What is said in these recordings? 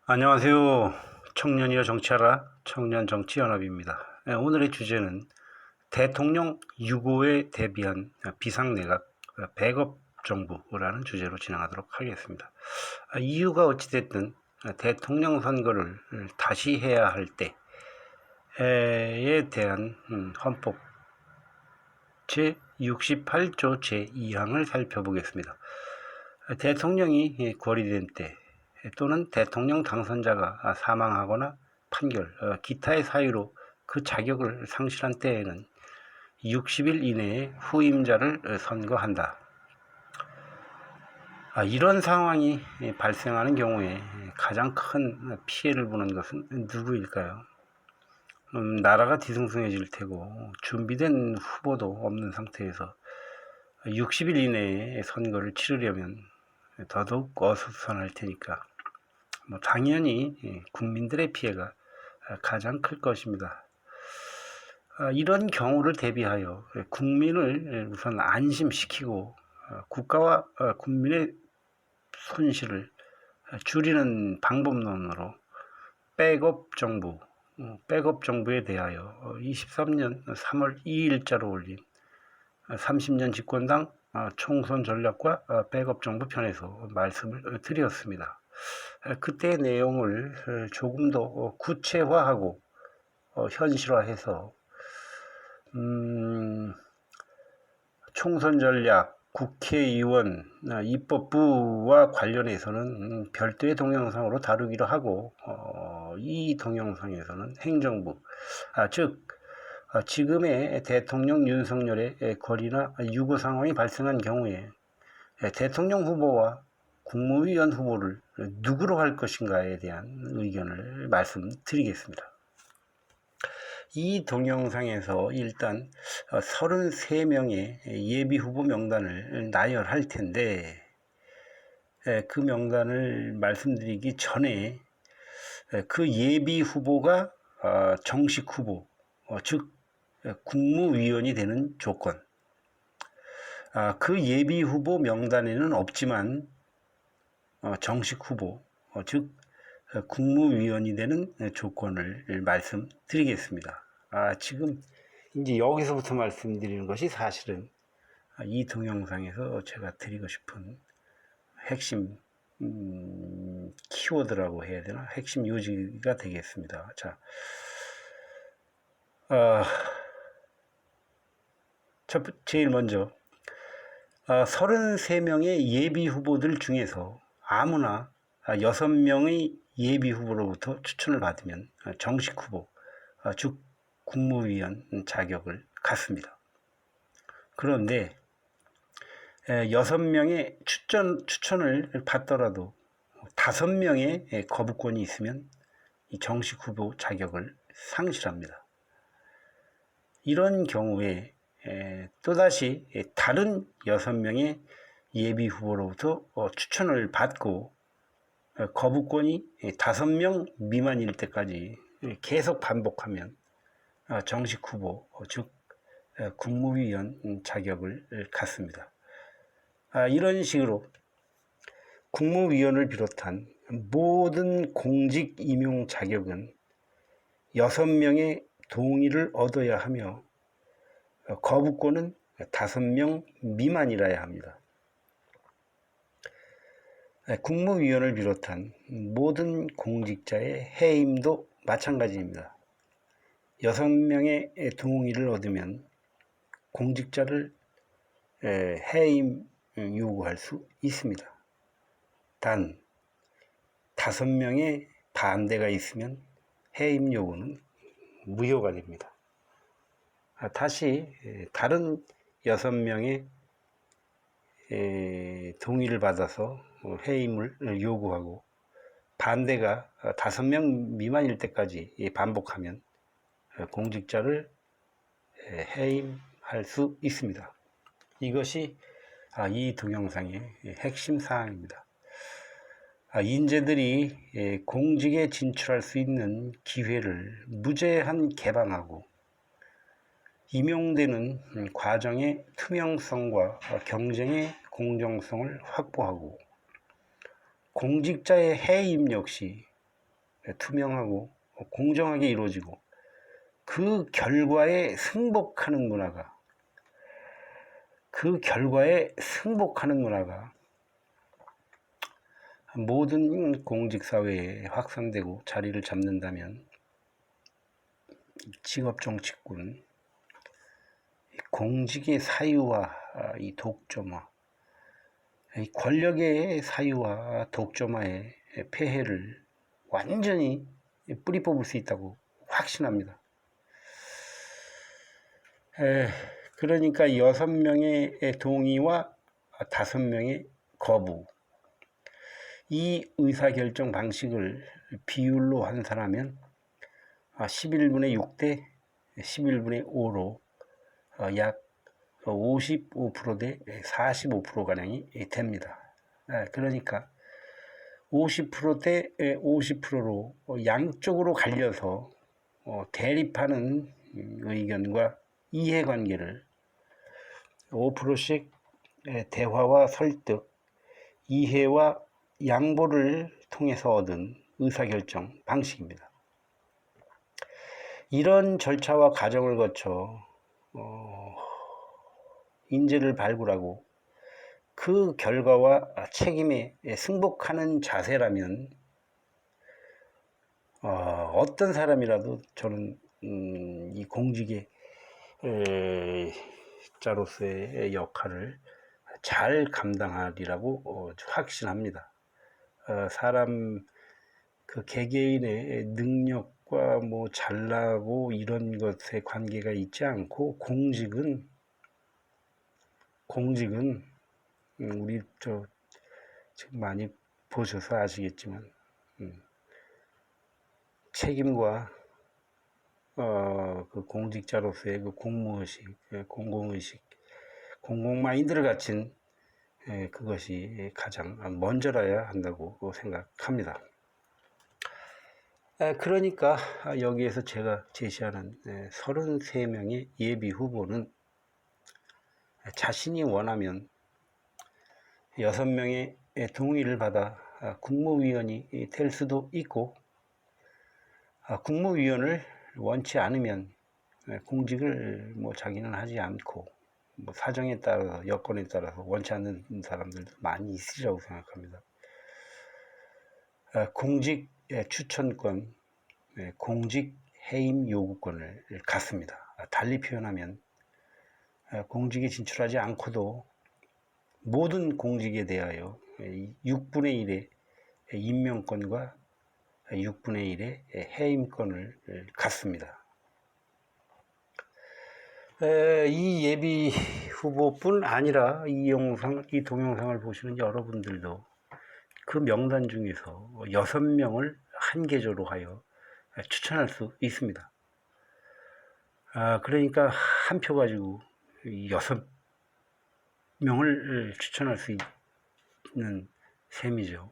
안녕하세요. 청년이여 정치하라 청년정치연합입니다. 오늘의 주제는 대통령 유고에 대비한 비상내각 백업 정부라는 주제로 진행하도록 하겠습니다. 이유가 어찌됐든 대통령 선거를 다시 해야 할 때에 대한 헌법 제68조 제2항을 살펴보겠습니다. 대통령이 권리된 때 또는 대통령 당선자가 사망하거나 판결, 기타의 사유로 그 자격을 상실한 때에는 60일 이내에 후임자를 선거한다. 이런 상황이 발생하는 경우에 가장 큰 피해를 보는 것은 누구일까요? 나라가 뒤숭숭해질 테고 준비된 후보도 없는 상태에서 60일 이내에 선거를 치르려면 더더욱 어수선할 테니까 당연히 국민들의 피해가 가장 클 것입니다. 이런 경우를 대비하여 국민을 우선 안심시키고 국가와 국민의 손실을 줄이는 방법론으로 백업 정부에 대하여 23년 3월 2일자로 올린 30년 집권당 총선 전략과 백업 정부 편에서 말씀을 드렸습니다. 그때의 내용을 조금 더 구체화하고 현실화해서 총선 전략, 국회의원, 입법부와 관련해서는 별도의 동영상으로 다루기로 하고 이 동영상에서는 행정부, 즉 지금의 대통령 윤석열의 거리나 유고 상황이 발생한 경우에 대통령 후보와 국무위원 후보를 누구로 할 것인가에 대한 의견을 말씀드리겠습니다. 이 동영상에서 일단 33명의 예비 후보 명단을 나열할 텐데 그 명단을 말씀드리기 전에 그 예비 후보가 정식 후보, 즉 국무위원이 되는 조건, 그 예비 후보 명단에는 없지만 정식 후보, 즉 국무위원이 되는 조건을 말씀드리겠습니다. 지금 이제 여기서부터 말씀드리는 것이 사실은 이 동영상에서 제가 드리고 싶은 핵심 키워드라고 해야 되나, 핵심 요지가 되겠습니다. 자, 제일 먼저 33명의 예비 후보들 중에서 아무나 6명의 예비 후보로부터 추천을 받으면 정식 후보, 즉 국무위원 자격을 갖습니다. 그런데 6명의 추천을 받더라도 5명의 거부권이 있으면 이 정식 후보 자격을 상실합니다. 이런 경우에 또다시 다른 6명의 예비 후보로부터 추천을 받고 거부권이 5명 미만일 때까지 계속 반복하면 정식 후보, 즉 국무위원 자격을 갖습니다. 이런 식으로 국무위원을 비롯한 모든 공직 임용 자격은 6명의 동의를 얻어야 하며 거부권은 5명 미만이라야 합니다. 국무위원을 비롯한 모든 공직자의 해임도 마찬가지입니다. 6명의 동의를 얻으면 공직자를 해임 요구할 수 있습니다. 단 5명의 반대가 있으면 해임 요구는 무효가 됩니다. 다시 다른 6명의 동의를 받아서 해임을 요구하고 반대가 5명 미만일 때까지 반복하면 공직자를 해임할 수 있습니다. 이것이 이 동영상의 핵심 사항입니다. 인재들이 공직에 진출할 수 있는 기회를 무제한 개방하고 임용되는 과정의 투명성과 경쟁의 공정성을 확보하고 공직자의 해임 역시 투명하고 공정하게 이루어지고 그 결과에 승복하는 문화가 모든 공직사회에 확산되고 자리를 잡는다면 직업정치군, 공직의 사유와 이 독점화, 이 권력의 사유와 독점화의 폐해를 완전히 뿌리 뽑을 수 있다고 확신합니다. 그러니까 6명의 동의와 5명의 거부, 이 의사결정 방식을 비율로 환산하면 11분의 6대 11분의 5로 약 55% 대 45%가량이 됩니다. 그러니까 50%대 50%로 양쪽으로 갈려서 대립하는 의견과 이해관계를 5%씩 대화와 설득, 이해와 양보를 통해서 얻은 의사결정 방식입니다. 이런 절차와 과정을 거쳐 인재를 발굴하고 그 결과와 책임에 승복하는 자세라면 어떤 사람이라도 저는 이 공직의 자로서의 역할을 잘 감당하리라고 확신합니다. 사람 그 개개인의 능력과 뭐 잘나고 이런 것에 관계가 있지 않고 공직은 우리 지금 많이 보셔서 아시겠지만 책임과 그 공직자로서의 그 공무의식, 공공의식, 공공마인드를 갖춘 그것이 가장 먼저라야 한다고 생각합니다. 그러니까 여기에서 제가 제시하는 33명의 예비 후보는 자신이 원하면 6명의 동의를 받아 국무위원이 될 수도 있고, 국무위원을 원치 않으면 공직을 뭐 자기는 하지 않고 뭐 사정에 따라서, 여건에 따라서 원치 않는 사람들도 많이 있으리라고 생각합니다. 공직 추천권, 공직 해임 요구권을 갖습니다. 달리 표현하면 공직에 진출하지 않고도 모든 공직에 대하여 6분의 1의 임명권과 6분의 1의 해임권을 갖습니다. 이 예비 후보뿐 아니라 이 동영상을 보시는 여러분들도 그 명단 중에서 6명을 한 계좌로 하여 추천할 수 있습니다. 그러니까 한 표 가지고 6명을 추천할 수 있는 셈이죠.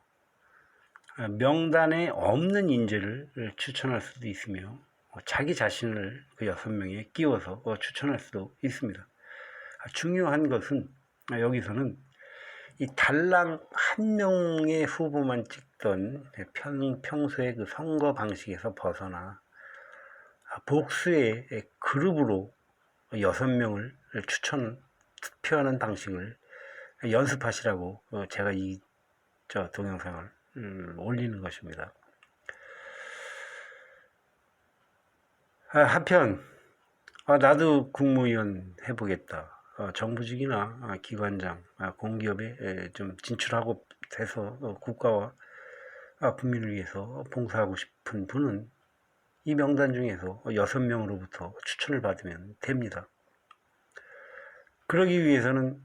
명단에 없는 인재를 추천할 수도 있으며 자기 자신을 그 6명에 끼워서 추천할 수도 있습니다. 중요한 것은 여기서는 이 달랑 한 명의 후보만 찍던 평소의 그 선거 방식에서 벗어나 복수의 그룹으로 6명을 투표하는 방식을 연습하시라고 제가 이 동영상을 올리는 것입니다. 한편 나도 국무위원 해보겠다, 정부직이나 기관장, 공기업에 좀 진출하고 돼서 국가와 국민을 위해서 봉사하고 싶은 분은 이 명단 중에서 6명으로부터 추천을 받으면 됩니다. 그러기 위해서는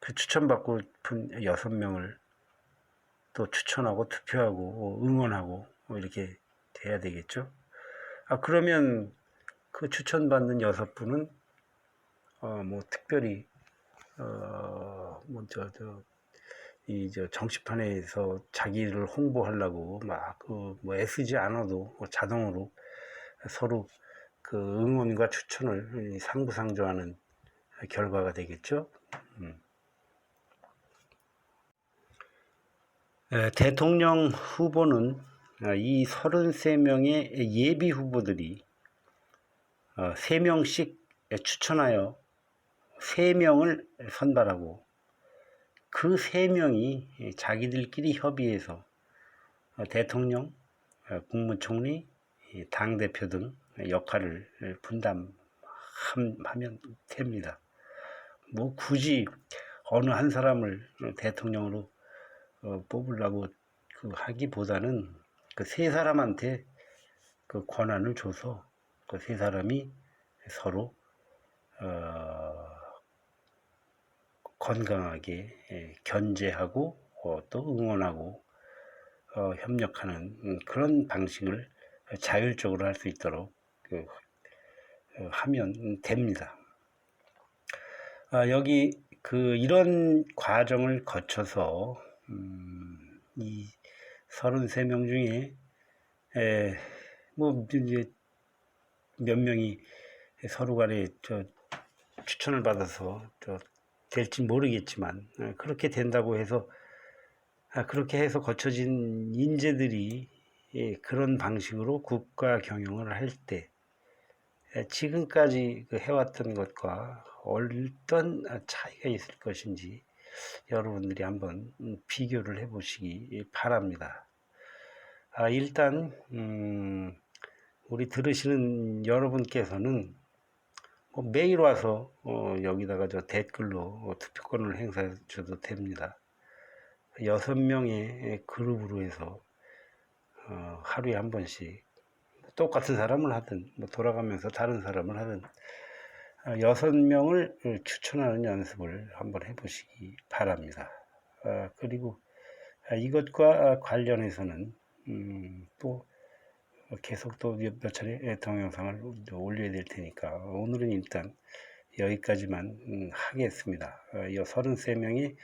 그 추천받고 싶은 6명을 또 추천하고 투표하고 응원하고 이렇게 돼야 되겠죠. 그러면 그 추천받는 6분은 뭐 특별히 정치판에서 자기를 홍보하려고 막 뭐 애쓰지 않아도 자동으로 서로 그 응원과 추천을 상부상조하는 결과가 되겠죠. 대통령 후보는 이 33명의 예비 후보들이 3명씩 추천하여 3명을 선발하고 그 3명이 자기들끼리 협의해서 대통령, 국무총리, 당대표 등 역할을 분담하면 됩니다. 뭐 굳이 어느 한 사람을 대통령으로 뽑으려고 하기보다는 그 세 사람한테 그 권한을 줘서 그 세 사람이 서로 건강하게 견제하고 또 응원하고 협력하는 그런 방식을 자율적으로 할 수 있도록 하면 됩니다. 여기 이런 과정을 거쳐서 이 33명 중에 뭐 이제 몇 명이 서로 간에 추천을 받아서 될지 모르겠지만 그렇게 된다고 해서 그렇게 해서 거쳐진 인재들이 그런 방식으로 국가 경영을 할 때 지금까지 해왔던 것과 어떤 차이가 있을 것인지 여러분들이 한번 비교를 해 보시기 바랍니다. 일단 우리 들으시는 여러분께서는 매일 와서 여기다가 댓글로 투표권을 행사해 줘도 됩니다. 6명의 그룹으로 해서 하루에 한 번씩 똑같은 사람을 하든 돌아가면서 다른 사람을 하든 6명을 추천하는 연습을 한번 해보시기 바랍니다. 그리고 이것과 관련해서는 또 계속 또 몇 차례 동영상을 올려야 될 테니까 오늘은 일단 여기까지만 하겠습니다. 이 33명의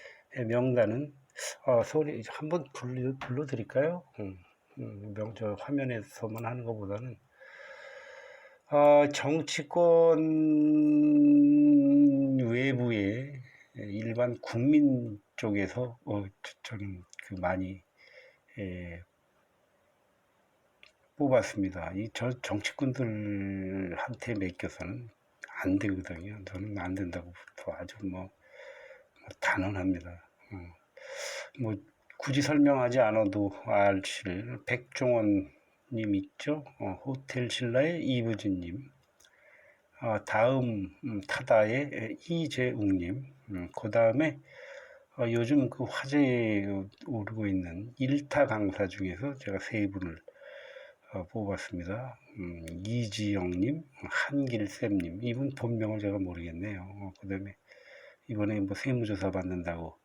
명단은 소리 한번 불러드릴까요? 저 화면에서만 하는 것보다는 정치권 외부의 일반 국민 쪽에서 저는 많이 뽑았습니다. 정치꾼들한테 맡겨서는 안 되거든요. 저는 안 된다고 아주 단언합니다. 굳이 설명하지 않아도 아실 백종원 님 있죠? 호텔 신라의 이부진님, 다음 타다의 이재웅님, 그 다음에 요즘 화제에 오르고 있는 일타 강사 중에서 제가 세 분을 뽑았습니다. 이지영님, 한길쌤님, 이분 본명을 제가 모르겠네요. 그 다음에 이번에 세무조사 받는다고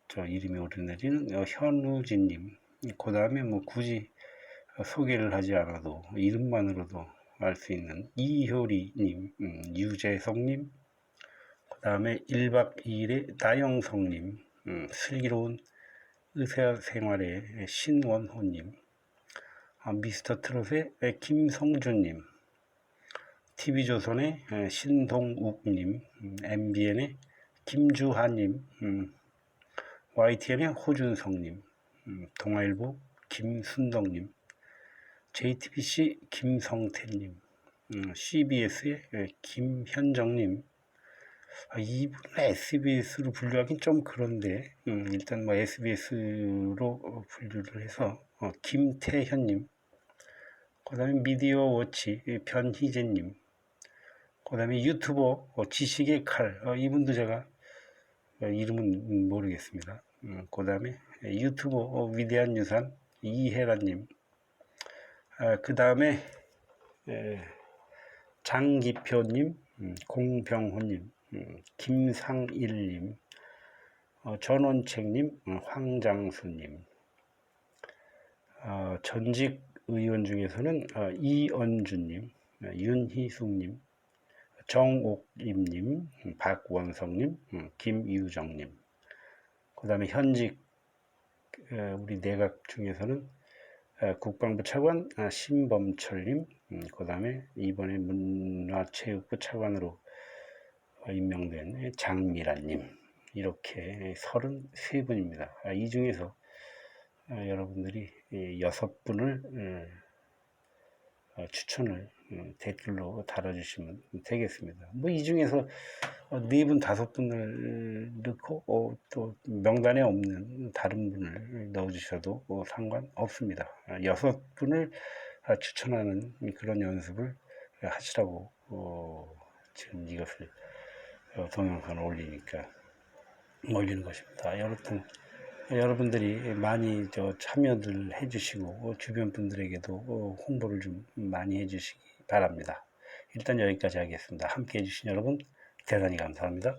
저 이름이 오르내리는 현우진님, 그 다음에 굳이 소개를 하지 않아도 이름만으로도 알 수 있는 이효리님, 유재성님, 그 다음에 1박 2일의 나영성님, 슬기로운 의사생활의 신원호님, 미스터트롯의 김성준님, TV조선의 신동욱님, MBN의 김주하님, YTN의 호준성님, 동아일보 김순덕님, JTBC 김성태님, CBS의 김현정님, 이분을 SBS로 분류하긴 좀 그런데 일단 SBS로 분류를 해서 김태현님, 그 다음에 미디어워치 변희재님, 그 다음에 유튜버 지식의 칼, 이분도 제가 이름은 모르겠습니다. 그 다음에 유튜버 위대한 유산 이혜라님, 그 다음에 장기표님, 공병호님, 김상일님, 전원책님, 황장수님, 전직 의원 중에서는 이언주님, 윤희숙님, 정옥임님, 박원성님, 김유정님, 그 다음에 현직 우리 내각 중에서는 국방부 차관 신범철님, 그 다음에 이번에 문화체육부 차관으로 임명된 장미란님, 이렇게 33분입니다. 이 중에서 여러분들이 6분을 추천을 댓글로 달아주시면 되겠습니다. 뭐 이 중에서 4분, 5분을 넣고 또 명단에 없는 다른 분을 넣어주셔도 상관없습니다. 6분을 추천하는 그런 연습을 하시라고 지금 이것을 동영상을 올리는 것입니다. 여러분 여러분들이 많이 참여들 해주시고 주변 분들에게도 홍보를 좀 많이 해주시기 바랍니다. 일단 여기까지 하겠습니다. 함께 해주신 여러분 대단히 감사합니다.